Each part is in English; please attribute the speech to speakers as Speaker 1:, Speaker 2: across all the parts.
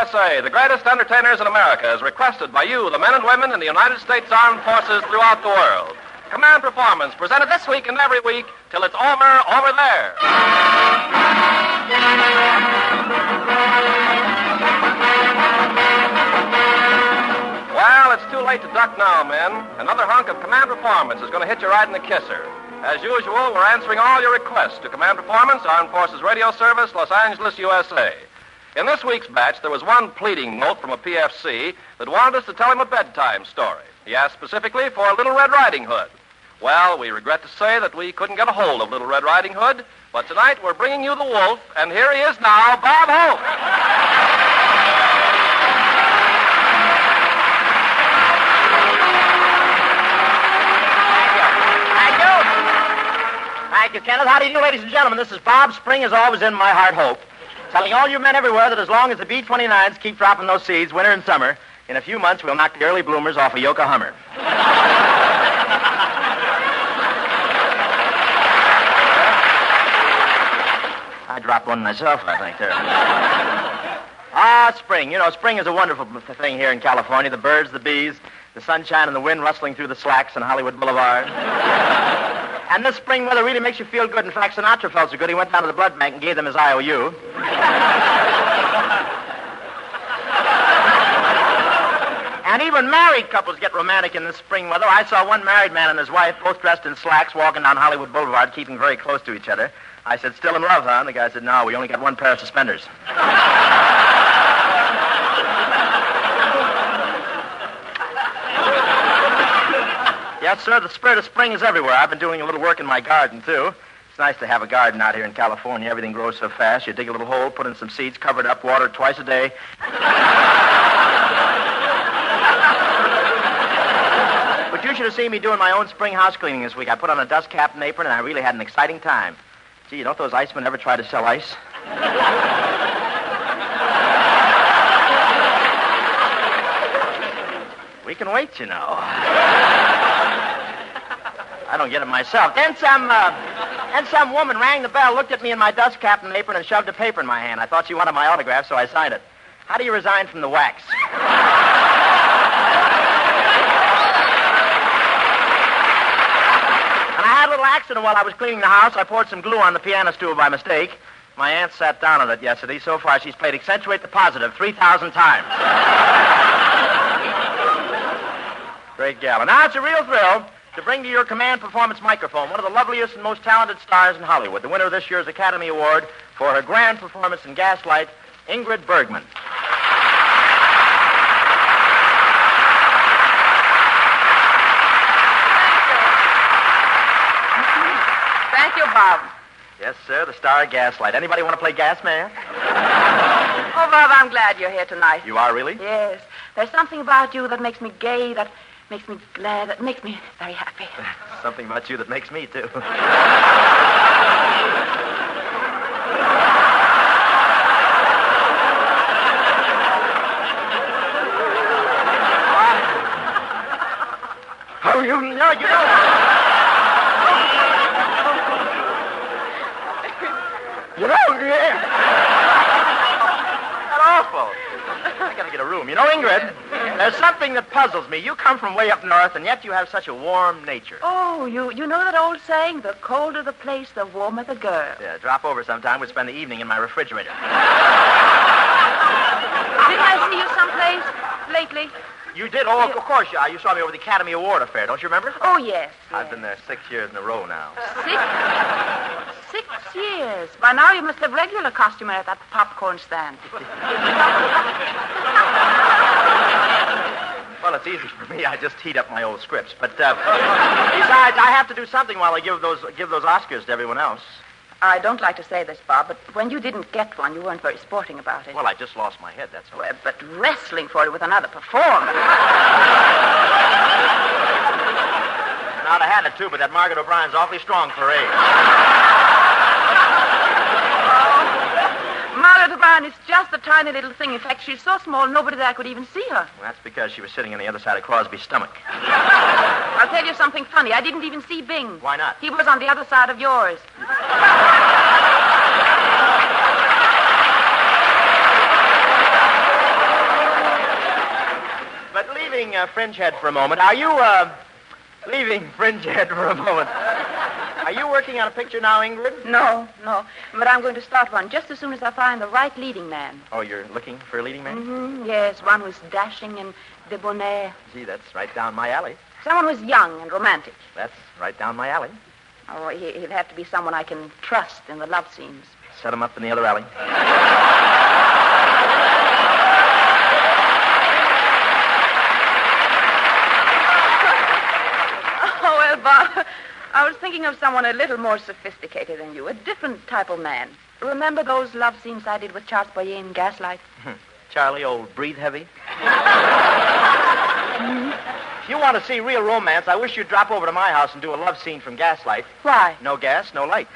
Speaker 1: USA, the greatest entertainers in America, is requested by you, the men and women in the United States Armed Forces throughout the world. Command Performance, presented this week and every week till it's over there. Well, it's too late to duck now, men. Another hunk of Command Performance is going to hit you right in the kisser. As usual, we're answering all your requests to Command Performance, Armed Forces Radio Service, Los Angeles, USA. In this week's batch, there was one pleading note from a PFC that wanted us to tell him a bedtime story. He asked specifically for Little Red Riding Hood. Well, we regret to say that we couldn't get a hold of Little Red Riding Hood, but tonight we're bringing you the wolf, and here he is now, Bob Hope.
Speaker 2: Thank you, Kenneth. How do you do, ladies and gentlemen? This is Bob. Spring is always in my heart, Hope. Telling all you men everywhere that as long as the B-29s keep dropping those seeds, winter and summer, in a few months we'll knock the early bloomers off a yoke of Hummer. I dropped one myself, I think, there. Spring. You know, spring is a wonderful thing here in California. The birds, the bees, the sunshine and the wind rustling through the slacks on Hollywood Boulevard. And this spring weather really makes you feel good. In fact, Sinatra felt so good, he went down to the blood bank and gave them his IOU. And even married couples get romantic in this spring weather. I saw one married man and his wife, both dressed in slacks, walking down Hollywood Boulevard, keeping very close to each other. I said, still in love, huh? And the guy said, no, we only got one pair of suspenders. Yes, sir, the spirit of spring is everywhere. I've been doing a little work in my garden, too. It's nice to have a garden out here in California. Everything grows so fast. You dig a little hole, put in some seeds, cover it up, water it twice a day. But you should have seen me doing my own spring house cleaning this week. I put on a dust cap and apron, and I really had an exciting time. Gee, don't those icemen ever try to sell ice? We can wait, you know. I don't get it myself. Then some woman rang the bell, looked at me in my dust cap and apron, and shoved a paper in my hand. I thought she wanted my autograph, so I signed it. How do you resign from the wax? And I had a little accident while I was cleaning the house. I poured some glue on the piano stool by mistake. My aunt sat down on it yesterday. So far, she's played Accentuate the Positive 3,000 times. Great gal. And now it's a real thrill to bring to your Command Performance microphone one of the loveliest and most talented stars in Hollywood, the winner of this year's Academy Award for her grand performance in Gaslight, Ingrid Bergman.
Speaker 3: Thank you, Bob.
Speaker 2: Yes, sir, the star of Gaslight. Anybody want to play Gas Man?
Speaker 3: Oh, Bob, I'm glad you're here tonight.
Speaker 2: You are, really?
Speaker 3: Yes. There's something about you that makes me gay, that makes me glad, that makes me very happy.
Speaker 2: Something about you that makes me, too. Oh, you know. You know, yeah. That's awful. I gotta get a room. You know, Ingrid, there's something that puzzles me. You come from way up north, and yet you have such a warm nature.
Speaker 3: Oh, you know that old saying, the colder the place, the warmer the girl.
Speaker 2: Yeah, drop over sometime. We'll spend the evening in my refrigerator.
Speaker 3: Didn't I see you someplace lately?
Speaker 2: You did? Oh, of course. You saw me over the Academy Award affair. Don't you remember?
Speaker 3: Oh, yes.
Speaker 2: I've been there 6 years in a row now.
Speaker 3: 6 years. By now you must have regular customer at that popcorn stand.
Speaker 2: Well, it's easy for me. I just heat up my old scripts. But besides, I have to do something while I give those Oscars to everyone else.
Speaker 3: I don't like to say this, Bob, but when you didn't get one, you weren't very sporting about it.
Speaker 2: Well, I just lost my head, that's all.
Speaker 3: Well, but wrestling for it with another performer.
Speaker 2: Now, I had it, too, but that Margaret O'Brien's awfully strong for age.
Speaker 3: Margaret O'Brien is just a tiny little thing. In fact, she's so small, nobody there could even see her.
Speaker 2: Well, that's because she was sitting on the other side of Crosby's stomach.
Speaker 3: I'll tell you something funny. I didn't even see Bing.
Speaker 2: Why not?
Speaker 3: He was on the other side of yours.
Speaker 2: leaving Fringehead for a moment, are you, leaving Fringehead for a moment, are you working on a picture now, Ingrid?
Speaker 3: No. But I'm going to start one just as soon as I find the right leading man.
Speaker 2: Oh, you're looking for a leading man?
Speaker 3: Mm-hmm. Yes, one who's dashing and debonair.
Speaker 2: Gee, that's right down my alley.
Speaker 3: Someone who's young and romantic.
Speaker 2: That's right down my alley.
Speaker 3: Oh, he'd have to be someone I can trust in the love scenes.
Speaker 2: Set him up in the other alley.
Speaker 3: Oh, well, Bob, I was thinking of someone a little more sophisticated than you, a different type of man. Remember those love scenes I did with Charles Boyer in Gaslight?
Speaker 2: Charlie, old breathe heavy. If you want to see real romance, I wish you'd drop over to my house and do a love scene from Gaslight.
Speaker 3: Why?
Speaker 2: No gas, no light.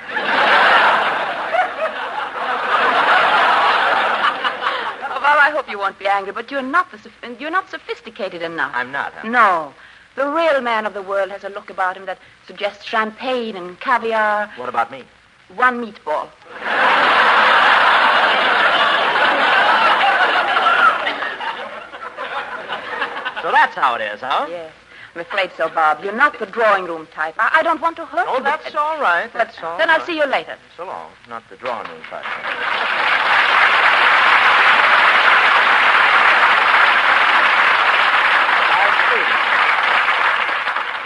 Speaker 3: Oh, well, I hope you won't be angry, but you're not sophisticated enough.
Speaker 2: I'm not, huh?
Speaker 3: No. The real man of the world has a look about him that suggests champagne and caviar.
Speaker 2: What about me?
Speaker 3: One meatball.
Speaker 2: So that's how it is, huh?
Speaker 3: Yes. I'm afraid so, Bob. You're not the drawing room type. I don't want to hurt you.
Speaker 2: Oh, that's all right. That's all
Speaker 3: Then
Speaker 2: right.
Speaker 3: I'll see you later.
Speaker 2: So long. Not the drawing room type.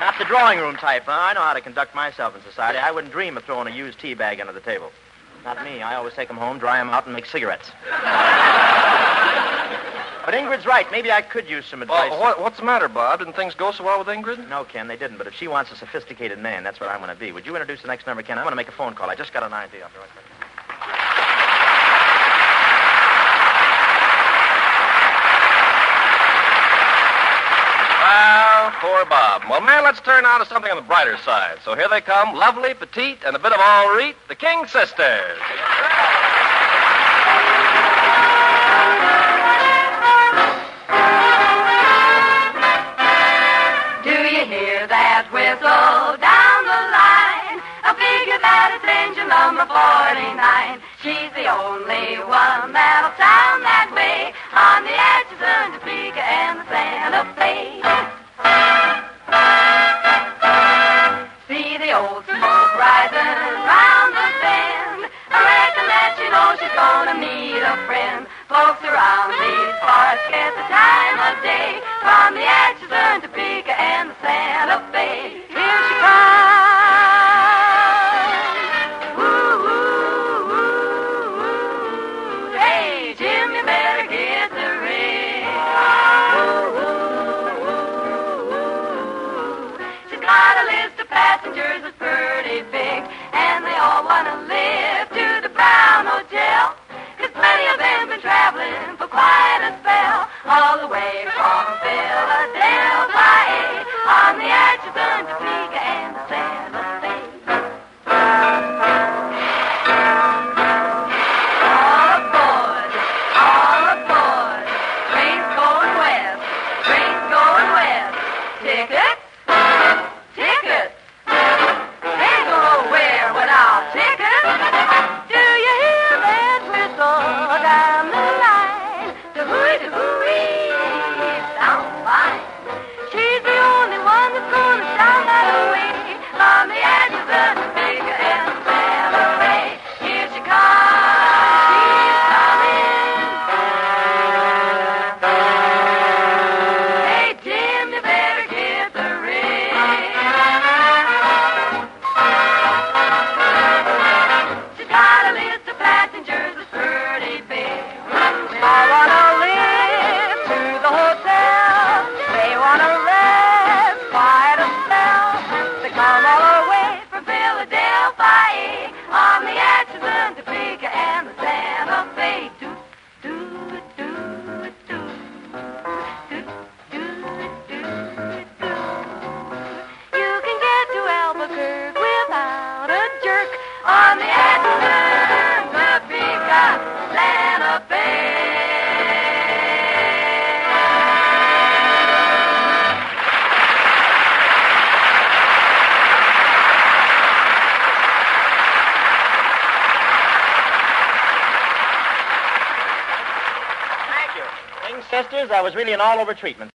Speaker 2: Not the drawing room type, huh? I know how to conduct myself in society. I wouldn't dream of throwing a used tea bag under the table. Not me. I always take them home, dry them out, and make cigarettes. But Ingrid's right. Maybe I could use some advice.
Speaker 1: Well, what's the matter, Bob? Didn't things go so well with Ingrid?
Speaker 2: No, Ken, they didn't. But if she wants a sophisticated man, that's what I'm going to be. Would you introduce the next number, Ken? I'm going to make a phone call. I just got an idea. I'll be right back.
Speaker 1: Well, poor Bob. Well, man, let's turn now to something on the brighter side. So here they come, lovely, petite, and a bit of all reet, the King Sisters.
Speaker 4: Do you hear that whistle down the line? I figure that it's engine number 49. She's the only one that'll sound that way on the Atchison, Topeka, and the Santa Fe. See the old smoke rising round the bend. I reckon that you know she's gonna meet a friend. Folks around these parts get the time of day from the Atchison, Topeka, and the Santa Fe. Here she comes. Ooh, ooh, ooh, ooh. Hey, Jim, you better get the ring. Ooh, ooh, ooh, ooh. She's got a list of passengers that's pretty big, and they all want to live to the Brown Hotel. 'Cause plenty of them been traveling for quite a spell, all the way from Philadelphia on the Atchison, Topeka, and the Santa Fe. All aboard, train's going west, tickets, ain't go nowhere without tickets. Do you hear that whistle down the line? The hooey, sounds fine. She's the only one that's gonna sound that way on the Atchison, Topeka, and the Santa Fe. Here she comes, she's coming. Hey, Jim, you better get the ring. She's got a list of passengers that's pretty big. They all wanna live to the hotel. They wanna rest quite a spell. They come all the way from Philadelphia on the Atchison, Topeka, and the Santa Fe. Do, do, do, do. Do, do, do, do. You can get to Albuquerque without a jerk on the Atchison, Topeka, Santa Fe.
Speaker 2: Thank you. King Sisters, that was really an all-over treatment.